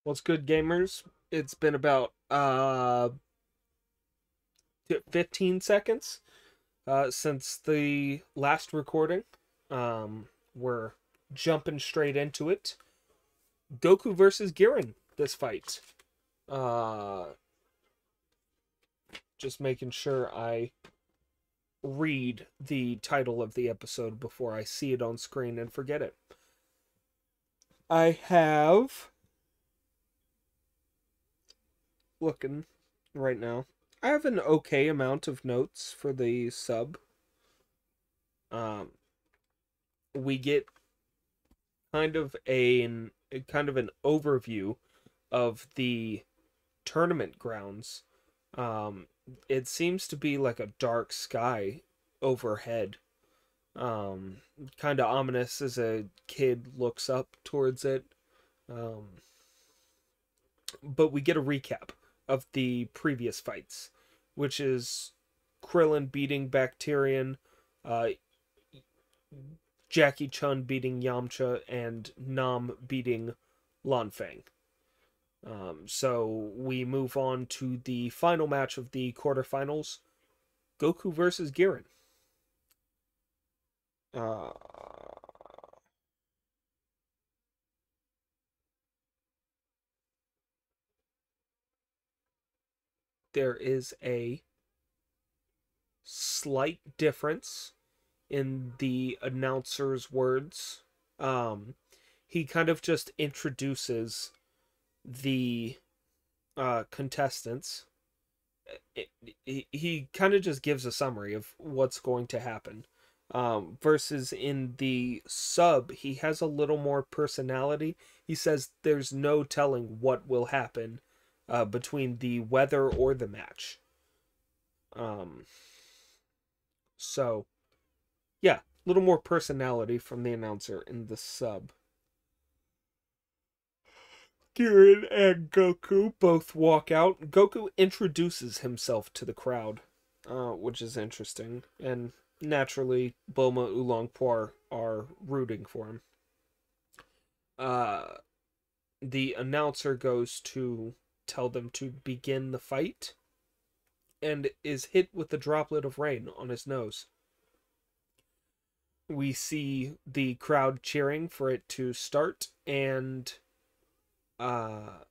What's good, gamers? It's been about 15 seconds since the last recording. We're jumping straight into it. Goku versus Giran, this fight. Uh, just making sure I read the title of the episode before I see it on screen and forget it. I have, looking right now, I have an okay amount of notes for the sub. Um, we get kind of an overview of the tournament grounds. Um, it seems to be like a dark sky overhead. Um, kind of ominous as a kid looks up towards it. Um, but we get a recap of the previous fights, which is Krillin beating Bacterian, uh, Jackie Chun beating Yamcha, and Nam beating Lanfang. So we move on to the final match of the quarterfinals, Goku versus Giran. Uh, there is a slight difference in the announcer's words. Um, he kind of just introduces the contestants. He kind of just gives a summary of what's going to happen. Versus in the sub, he has a little more personality. He says there's no telling what will happen between the weather or the match. Um, so, yeah, a little more personality from the announcer in the sub. Giran and Goku both walk out. Goku introduces himself to the crowd, which is interesting. And naturally, Bulma Oolong Poir are rooting for him. Uh, the announcer goes to tell them to begin the fight and is hit with a droplet of rain on his nose. We see the crowd cheering for it to start, and uh,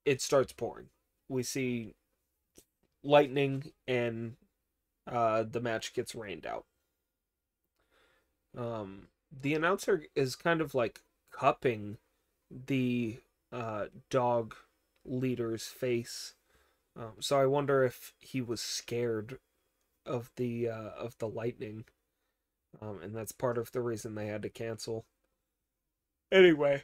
it starts pouring. We see lightning, and the match gets rained out. The announcer is kind of like cupping the dog leader's face. So I wonder if he was scared of the lightning, and that's part of the reason they had to cancel. Anyway,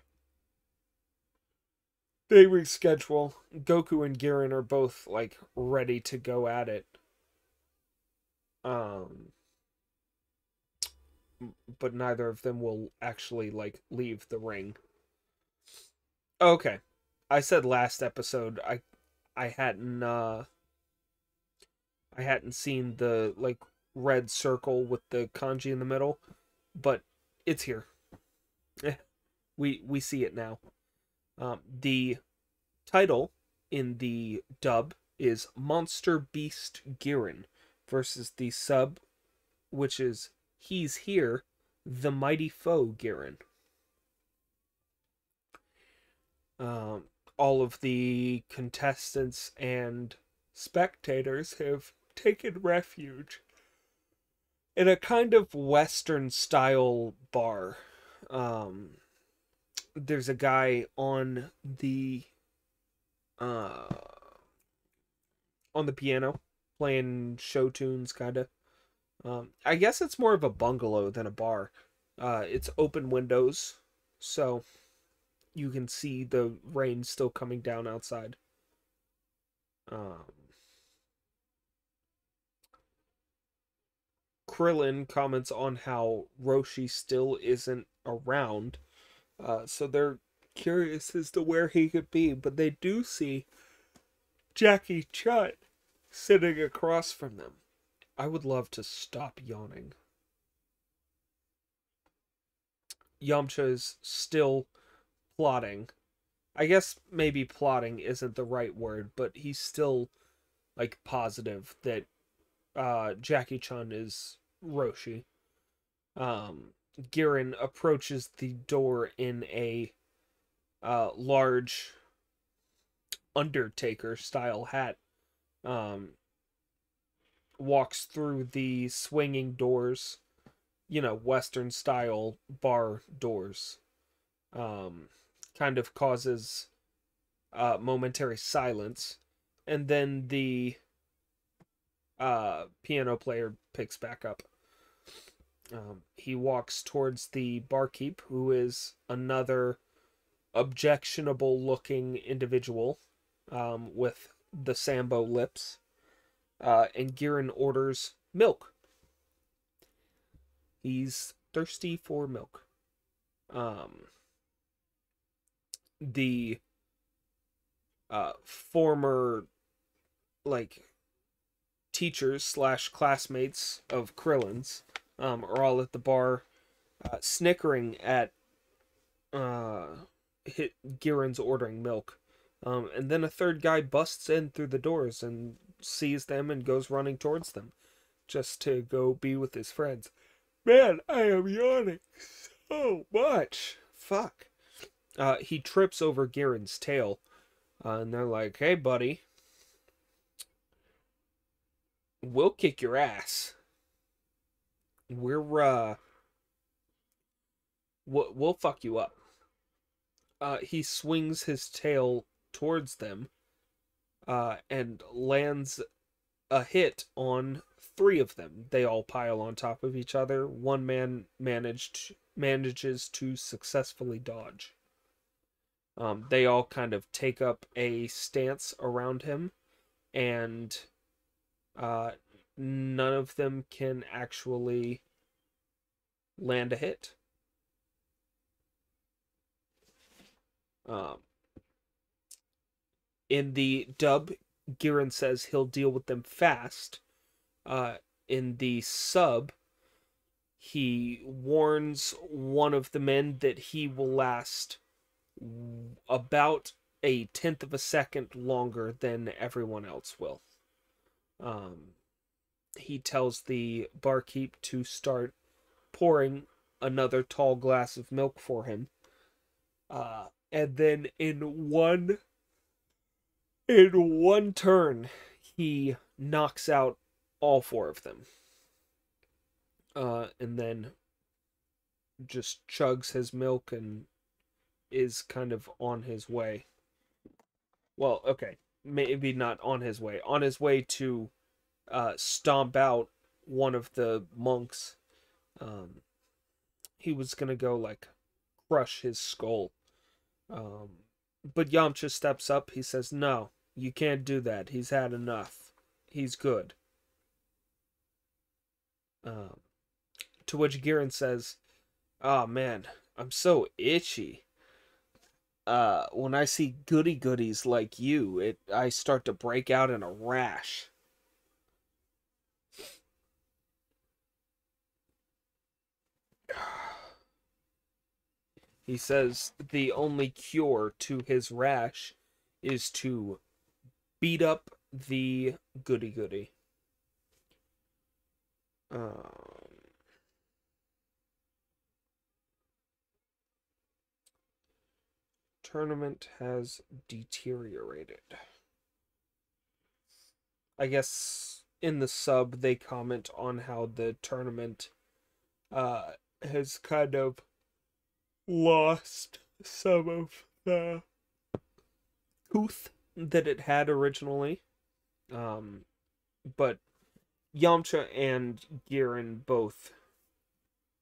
they reschedule. Goku and Giran are both like ready to go at it. Um, but neither of them will actually like leave the ring. Okay. I said last episode I hadn't I hadn't seen the like red circle with the kanji in the middle, but it's here. We see it now. The title in the dub is Monster Beast Giran versus the sub, which is He's Here, the Mighty Foe Giran. Um, all of the contestants and spectators have taken refuge in a kind of Western style bar. Um, there's a guy uh, on the piano playing show tunes, kind of. I guess it's more of a bungalow than a bar. It's open windows, so you can see the rain still coming down outside. Um, Krillin comments on how Roshi still isn't around, so they're curious as to where he could be, but they do see Jackie Chun sitting across from them. I would love to stop yawning. Yamcha is still plotting I guess maybe plotting isn't the right word, but he's still like positive that Jackie Chun is Roshi. Um, Giran approaches the door in a large Undertaker style hat. Um, Walks through the swinging doors, Western style bar doors. Um, Kind of causes momentary silence, and then the piano player picks back up. He walks towards the barkeep, who is another objectionable looking individual with the Sambo lips. And Giran orders milk. He's thirsty for milk. Um, the former, like, teachers slash classmates of Krillin's are all at the bar snickering at Giran's ordering milk. And then a third guy busts in through the doors and sees them and goes running towards them just to go be with his friends. Man, I am yawning so much. Fuck. He trips over Giran's tail, and they're like, "Hey, buddy, we'll kick your ass. We're we'll fuck you up." He swings his tail towards them, and lands a hit on three of them. They all pile on top of each other. One man manages to successfully dodge. They all kind of take up a stance around him, and none of them can actually land a hit. In the dub, Giran says he'll deal with them fast. In the sub, he warns one of the men that he will last about a tenth of a second longer than everyone else will. He tells the barkeep to start pouring another tall glass of milk for him. And then in one turn, he knocks out all four of them. And then just chugs his milk and is kind of on his way. Well, okay, maybe not on his way. On his way to stomp out one of the monks. He was gonna go, like, crush his skull. But Yamcha steps up. He says, "No, you can't do that. He's had enough. He's good." To which Giran says, "Oh man, I'm so itchy. When I see goody goodies like you, I start to break out in a rash." He says the only cure to his rash is to beat up the goody goody. Tournament has deteriorated. I guess in the sub they comment on how the tournament has kind of lost some of the tooth that it had originally. But Yamcha and Giran both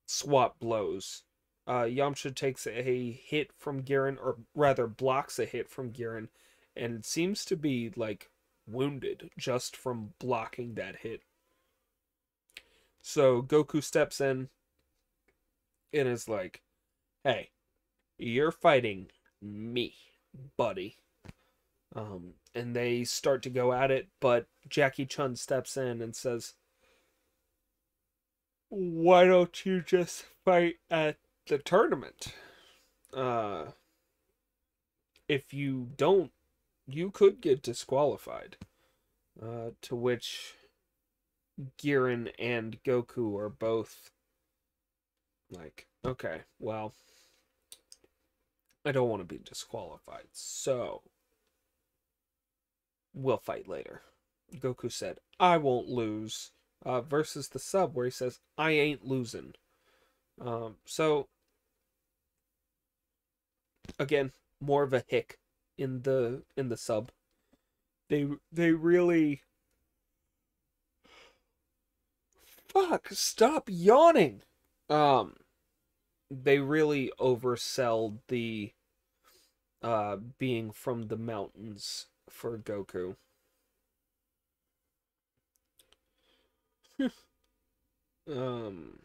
swap blows. Yamcha takes a hit from Giran, or rather blocks a hit from Giran, and seems to be, like, wounded just from blocking that hit. So Goku steps in and is like, "Hey, you're fighting me, buddy." And they start to go at it, but Jackie Chun steps in and says, "Why don't you just fight at the tournament?" if you don't, you could get disqualified. To which Giran and Goku are both like, okay, well, I don't want to be disqualified, so we'll fight later. Goku said, I won't lose. Versus the sub, where he says, I ain't losing. So, again, more of a hick in the sub. They really fuck stop yawning. Um, they really oversell the being from the mountains for Goku. um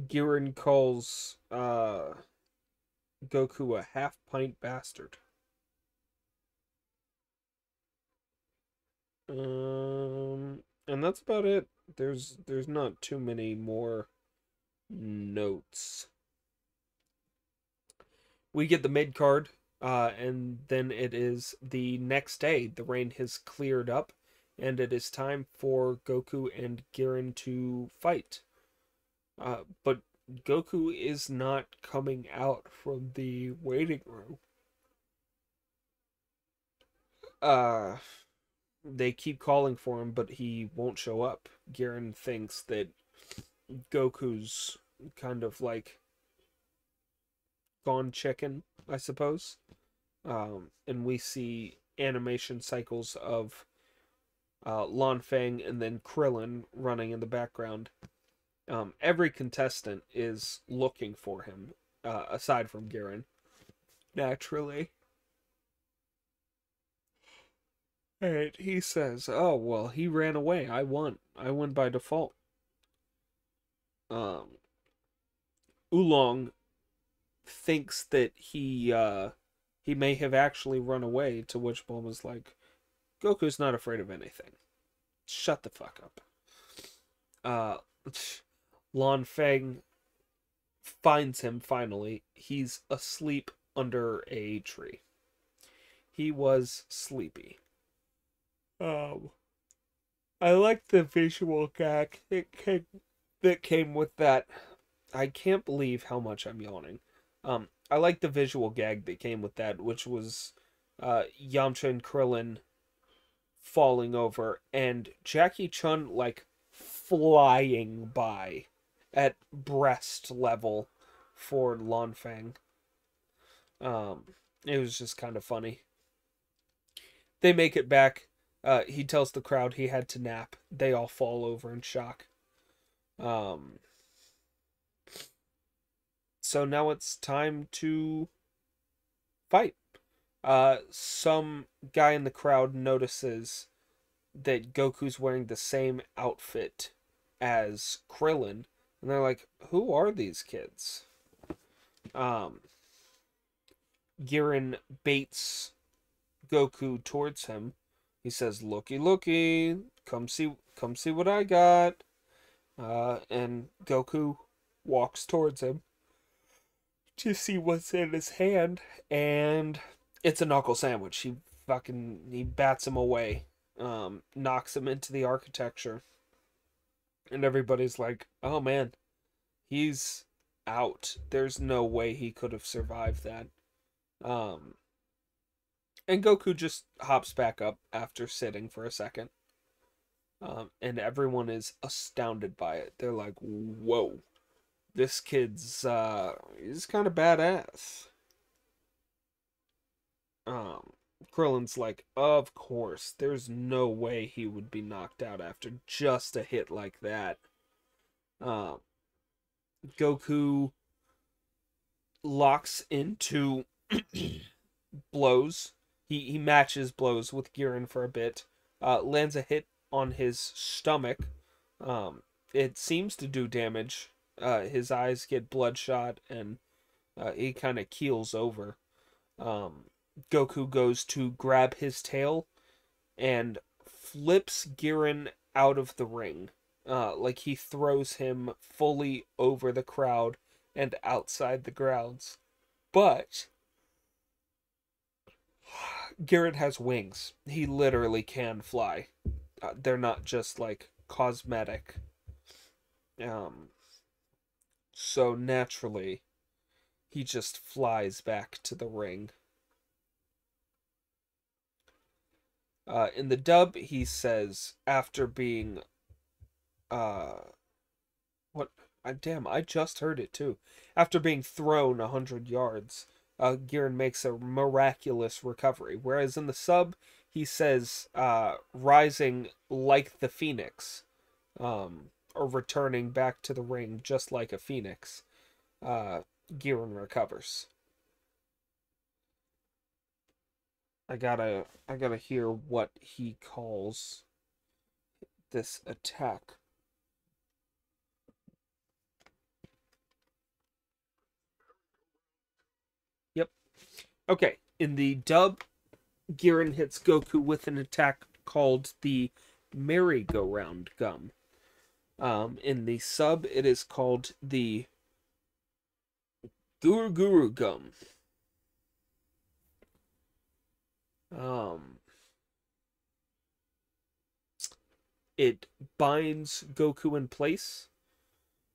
Giran calls Goku a half pint bastard. And that's about it. There's not too many more notes. We get the mid card, and then it is the next day. The rain has cleared up, and it is time for Goku and Giran to fight. But Goku is not coming out from the waiting room. Uh, they keep calling for him, but he won't show up. Giran thinks that Goku's kind of like gone chicken, I suppose. And we see animation cycles of Lan Feng and then Krillin running in the background. Every contestant is looking for him, aside from Giran, naturally. And he says, "Oh well, he ran away. I won. I won by default." Um, Oolong thinks that he may have actually run away. To which Bulma's like, "Goku's not afraid of anything. Shut the fuck up." Uh, Lan Feng finds him finally. He's asleep under a tree. He was sleepy. Um, I like the visual gag that came with that. I can't believe how much I'm yawning. I like the visual gag that came with that, which was Yamcha and Krillin falling over and Jackie Chun like flying by at breast level for Lan Feng. It was just kind of funny. They make it back. He tells the crowd he had to nap. They all fall over in shock. Um, so now it's time to fight. Some guy in the crowd notices that Goku's wearing the same outfit as Krillin, and they're like, "Who are these kids?" Um, Giran baits Goku towards him. He says, "Looky, looky, come see what I got." And Goku walks towards him to see what's in his hand, and it's a knuckle sandwich. He bats him away, knocks him into the architecture, and everybody's like, "Oh man, he's out. There's no way he could have survived that." Um, and Goku just hops back up after sitting for a second. And everyone is astounded by it. They're like, "Whoa, this kid's he's kind of badass." Um, Krillin's like, "Of course, there's no way he would be knocked out after just a hit like that." Um, Goku locks into blows. He matches blows with Giran for a bit. Lands a hit on his stomach. It seems to do damage. His eyes get bloodshot and he kind of keels over. Goku goes to grab his tail and flips Giran out of the ring. Like he throws him fully over the crowd and outside the grounds. But Giran has wings. He literally can fly. They're not just like cosmetic. Um, so naturally, he just flies back to the ring. In the dub, he says after being uh, what? Damn, I just heard it too. After being thrown 100 yards, Giran makes a miraculous recovery. Whereas in the sub, he says rising like the phoenix, or returning back to the ring just like a phoenix. Uh, Giran recovers. I gotta hear what he calls this attack. Yep. Okay. In the dub, Giran hits Goku with an attack called the merry-go-round gum. In the sub, it is called the Guru Guru gum. Um, it binds Goku in place.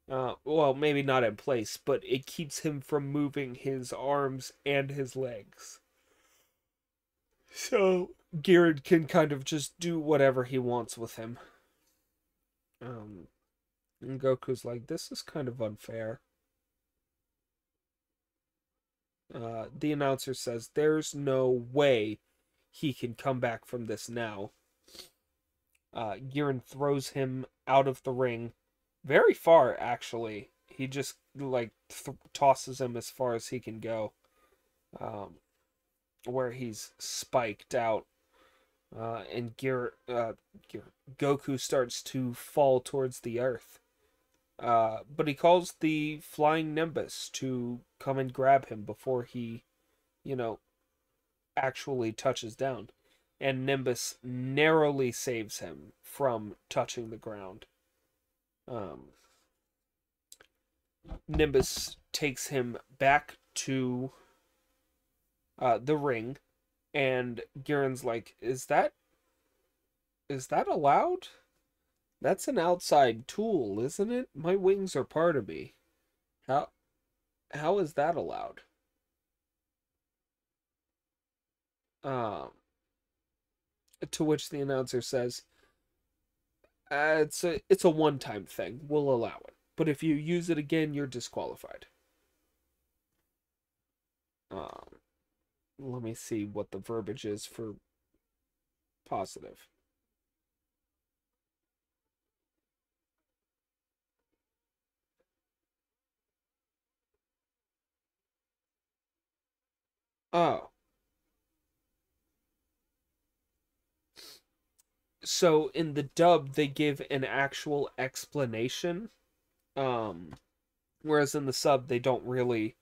Well, maybe not in place, but it keeps him from moving his arms and his legs. So Giran can kind of just do whatever he wants with him. Um, and Goku's like, this is kind of unfair. The announcer says there's no way he can come back from this now. Giran throws him out of the ring, very far actually. He just like tosses him as far as he can go, um, where he's spiked out. And Goku starts to fall towards the earth. But he calls the flying Nimbus to come and grab him before he, you know, actually touches down. And Nimbus narrowly saves him from touching the ground. Um, Nimbus takes him back to the ring, and Giran's like, is that allowed? That's an outside tool, isn't it? My wings are part of me. How how is that allowed? Um, to which the announcer says, it's a one-time thing. We'll allow it, but if you use it again, you're disqualified." Um, Let me see what the verbiage is for positive. Oh, so in the dub they give an actual explanation, um, whereas in the sub they don't really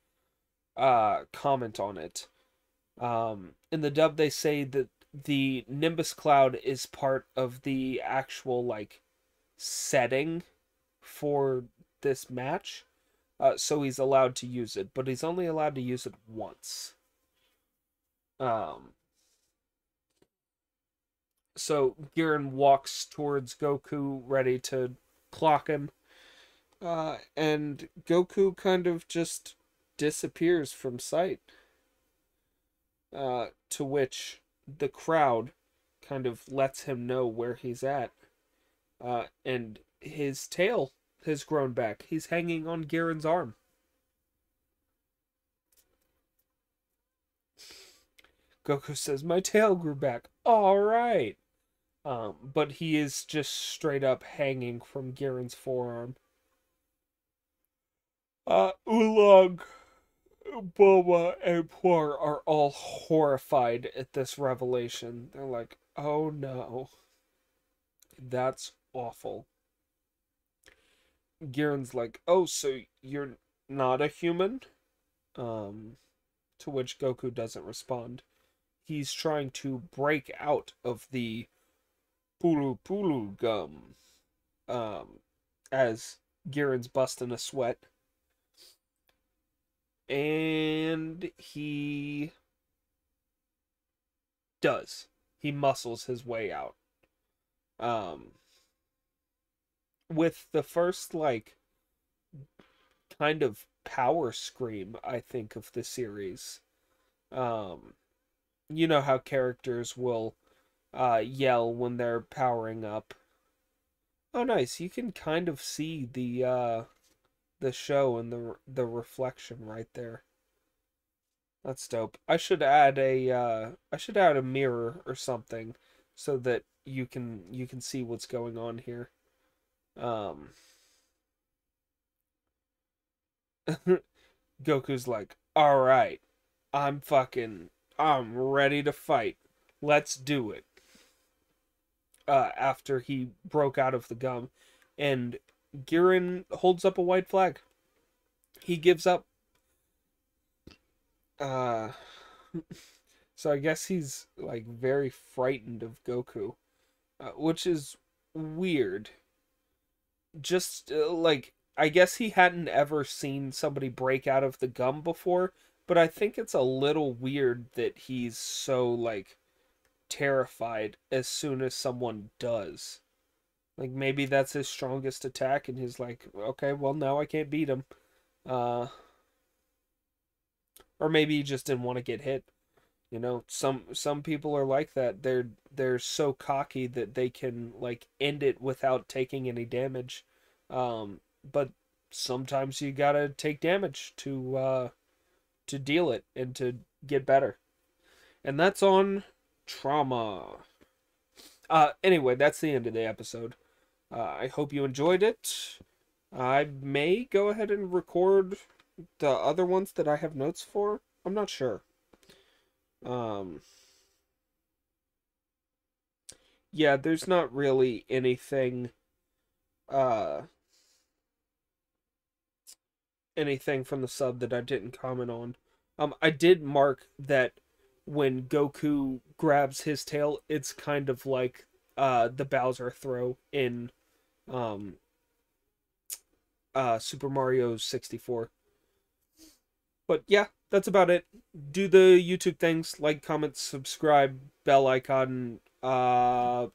comment on it. In the dub, they say that the Nimbus Cloud is part of the actual like setting for this match, so he's allowed to use it, but he's only allowed to use it once. Um, so Giran walks towards Goku, ready to clock him, and Goku kind of just disappears from sight. To which the crowd kind of lets him know where he's at. And his tail has grown back. He's hanging on Giran's arm. Goku says, "My tail grew back." All right. But he is just straight up hanging from Giran's forearm. Oolong, Bulma, and Poor are all horrified at this revelation. They're like, oh no, that's awful. Giran's like, "Oh, so you're not a human?" Um, to which Goku doesn't respond. He's trying to break out of the Pulu Pulu gum. Um, as Giran's busting a sweat. And he does. He muscles his way out. Um, with the first, like, kind of power scream, I think, of the series. Um, you know how characters will yell when they're powering up. Oh, nice. You can kind of see the show and the reflection right there. That's dope. I should add a mirror or something so that you can see what's going on here. Um Goku's like, "All right. I'm ready to fight. Let's do it." After he broke out of the gum, and Giran holds up a white flag. He gives up. Uh so I guess he's like very frightened of Goku, which is weird. Just like I guess he hadn't ever seen somebody break out of the gum before, but I think it's a little weird that he's so like terrified as soon as someone does. Like maybe that's his strongest attack and he's like, okay, well now I can't beat him. Uh or maybe he just didn't want to get hit. You know, some people are like that. They're so cocky that they can like end it without taking any damage. But sometimes you gotta take damage to deal it and to get better. And that's on trauma. Anyway, that's the end of the episode. I hope you enjoyed it. I may go ahead and record the other ones that I have notes for. I'm not sure. Um, yeah, there's not really uh, anything from the sub that I didn't comment on. I did mark that when Goku grabs his tail, it's kind of like the Bowser throw in um Super Mario 64. But yeah, that's about it. Do the YouTube things, like, comment, subscribe, bell icon. Bye.